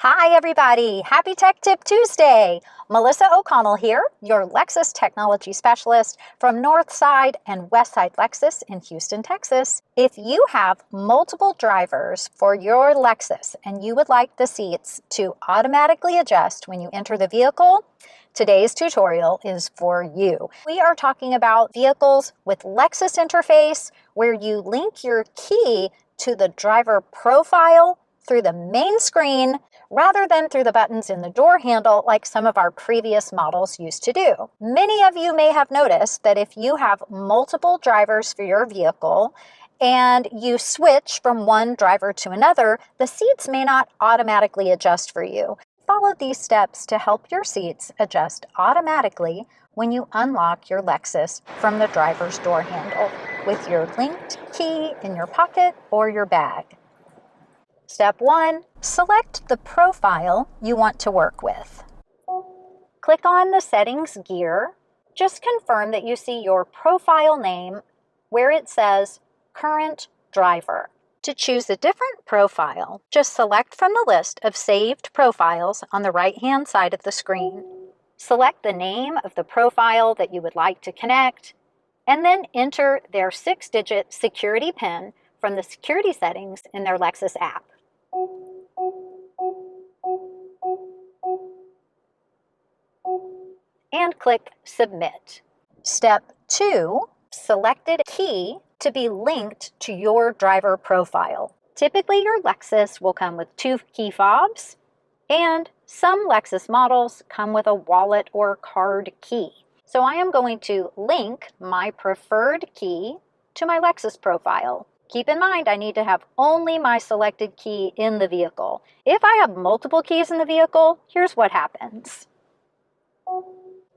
Hi everybody, happy Tech Tip Tuesday. Melissa O'Connell here, your Lexus technology specialist from Northside and Westside Lexus in Houston, Texas. If you have multiple drivers for your Lexus and you would like the seats to automatically adjust when you enter the vehicle, today's tutorial is for you. We are talking about vehicles with Lexus Interface where you link your key to the driver profile through the main screen rather than through the buttons in the door handle like some of our previous models used to do. Many of you may have noticed that if you have multiple drivers for your vehicle and you switch from one driver to another, the seats may not automatically adjust for you. Follow these steps to help your seats adjust automatically when you unlock your Lexus from the driver's door handle with your linked key in your pocket or your bag. Step 1, select the profile you want to work with. Click on the settings gear. Just confirm that you see your profile name where it says current driver. To choose a different profile, just select from the list of saved profiles on the right-hand side of the screen. Select the name of the profile that you would like to connect, and then enter their 6-digit security PIN from the security settings in their Lexus app. And click Submit. Step 2, selected key to be linked to your driver profile. Typically, your Lexus will come with 2 key fobs, and some Lexus models come with a wallet or card key. So I am going to link my preferred key to my Lexus profile. Keep in mind, I need to have only my selected key in the vehicle. If I have multiple keys in the vehicle, here's what happens.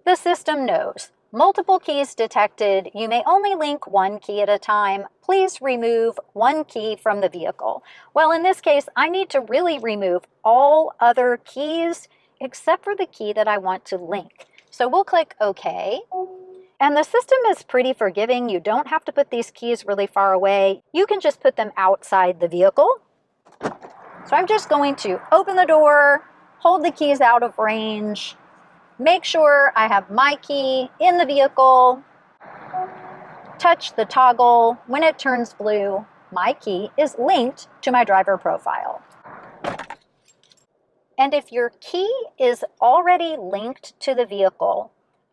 The system knows. Multiple keys detected. You may only link one key at a time. Please remove one key from the vehicle. Well, in this case, I need to really remove all other keys except for the key that I want to link. So we'll click OK. And the system is pretty forgiving. You don't have to put these keys really far away. You can just put them outside the vehicle. So I'm just going to open the door, hold the keys out of range, make sure I have my key in the vehicle, touch the toggle. When it turns blue, my key is linked to my driver profile. And if your key is already linked to the vehicle,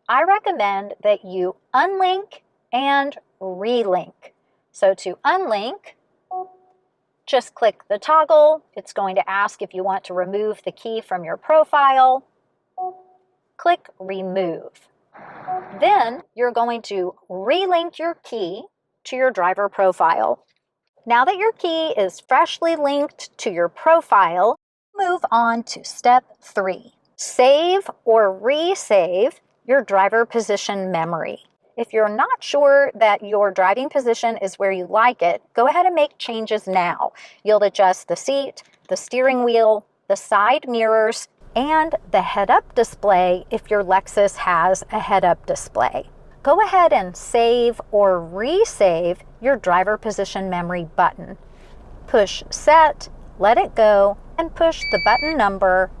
I recommend that you unlink and relink. So to unlink, just click the toggle. It's going to ask if you want to remove the key from your profile. Click Remove. Then you're going to relink your key to your driver profile. Now that your key is freshly linked to your profile, move on to step 3. Save or resave your driver position memory. If you're not sure that your driving position is where you like it, go ahead and make changes now. You'll adjust the seat, the steering wheel, the side mirrors, and the head-up display if your Lexus has a head-up display. Go ahead and save or resave your driver position memory button. Push Set, let it go, and push the button number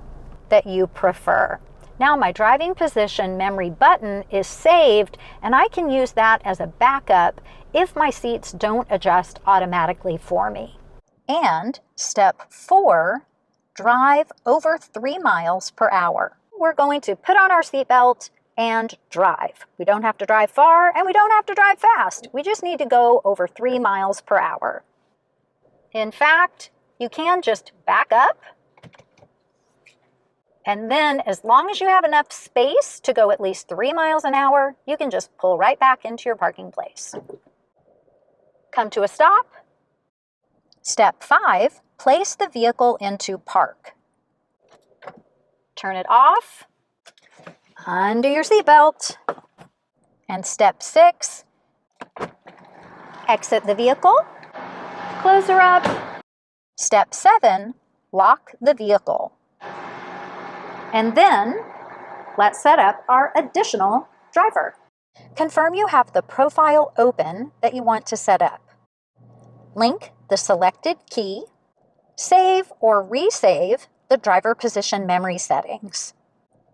that you prefer. Now my driving position memory button is saved, and I can use that as a backup if my seats don't adjust automatically for me. And step 4, drive over 3 miles per hour. We're going to put on our seatbelt and drive. We don't have to drive far, and we don't have to drive fast. We just need to go over 3 miles per hour. In fact, you can just back up, and then as long as you have enough space to go at least 3 miles an hour, you can just pull right back into your parking place. Come to a stop. Step 5, place the vehicle into park. Turn it off. Undo your seatbelt. And step 6, exit the vehicle. Close her up. Step 7, lock the vehicle. And then let's set up our additional driver. Confirm you have the profile open that you want to set up. Link the selected key, save or resave the driver position memory settings.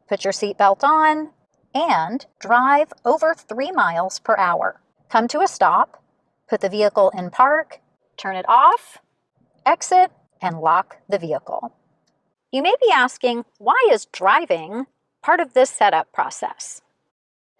Put your seatbelt on and drive over 3 miles per hour. Come to a stop, put the vehicle in park, turn it off, exit, and lock the vehicle. You may be asking, why is driving part of this setup process?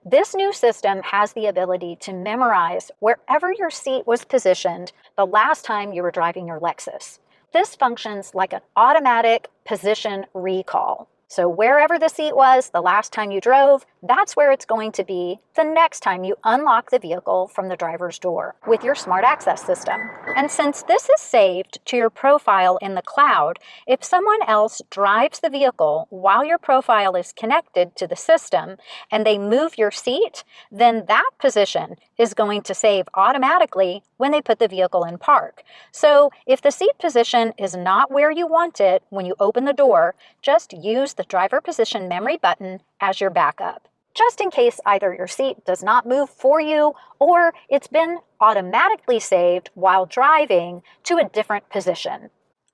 This new system has the ability to memorize wherever your seat was positioned the last time you were driving your Lexus. This functions like an automatic position recall. So wherever the seat was the last time you drove, that's where it's going to be the next time you unlock the vehicle from the driver's door with your smart access system. And since this is saved to your profile in the cloud, if someone else drives the vehicle while your profile is connected to the system and they move your seat, then that position is going to save automatically when they put the vehicle in park. So if the seat position is not where you want it when you open the door, just use the driver position memory button as your backup, just in case either your seat does not move for you or it's been automatically saved while driving to a different position.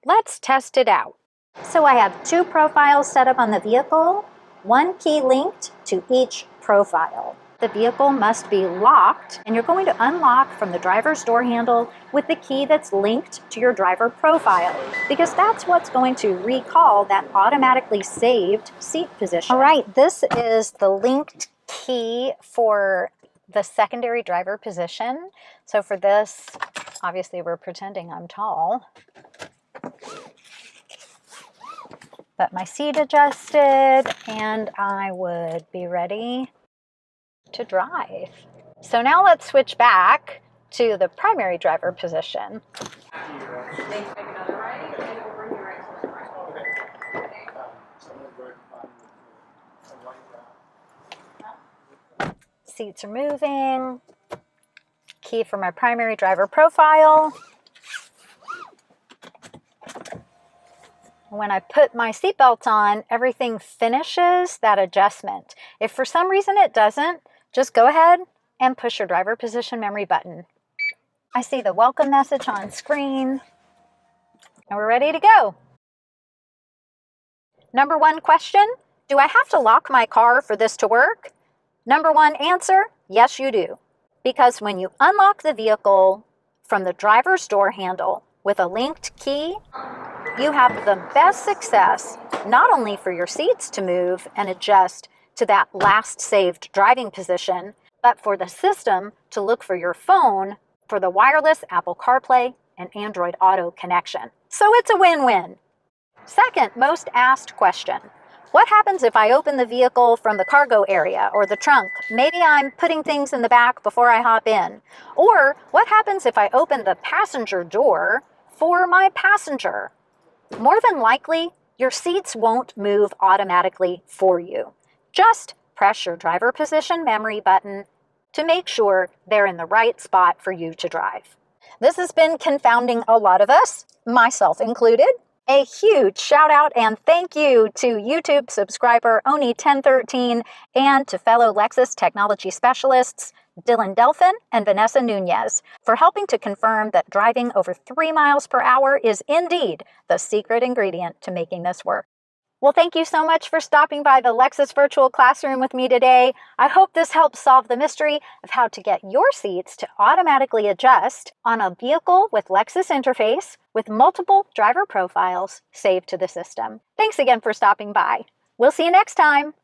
Let's test it out. So I have 2 profiles set up on the vehicle, 1 key linked to each profile. The vehicle must be locked, and you're going to unlock from the driver's door handle with the key that's linked to your driver profile, because that's what's going to recall that automatically saved seat position. All right, this is the linked key for the secondary driver position. So for this, obviously we're pretending I'm tall. But my seat adjusted, and I would be ready to drive. So now let's switch back to the primary driver position. Seats are moving. Key for my primary driver profile. When I put my seatbelt on, everything finishes that adjustment. If for some reason it doesn't, just go ahead and push your driver position memory button. I see the welcome message on screen, and we're ready to go. Number 1 question, do I have to lock my car for this to work? Number 1 answer, yes you do. Because when you unlock the vehicle from the driver's door handle with a linked key, you have the best success not only for your seats to move and adjust to that last saved driving position, but for the system to look for your phone for the wireless Apple CarPlay and Android Auto connection. So it's a win-win. Second most asked question, what happens if I open the vehicle from the cargo area or the trunk? Maybe I'm putting things in the back before I hop in. Or what happens if I open the passenger door for my passenger? More than likely, your seats won't move automatically for you. Just press your driver position memory button to make sure they're in the right spot for you to drive. This has been confounding a lot of us, myself included. A huge shout out and thank you to YouTube subscriber Oni1013 and to fellow Lexus technology specialists Dylan Delphin and Vanessa Nunez for helping to confirm that driving over 3 miles per hour is indeed the secret ingredient to making this work. Well, thank you so much for stopping by the Lexus Virtual Classroom with me today. I hope this helps solve the mystery of how to get your seats to automatically adjust on a vehicle with Lexus Interface with multiple driver profiles saved to the system. Thanks again for stopping by. We'll see you next time.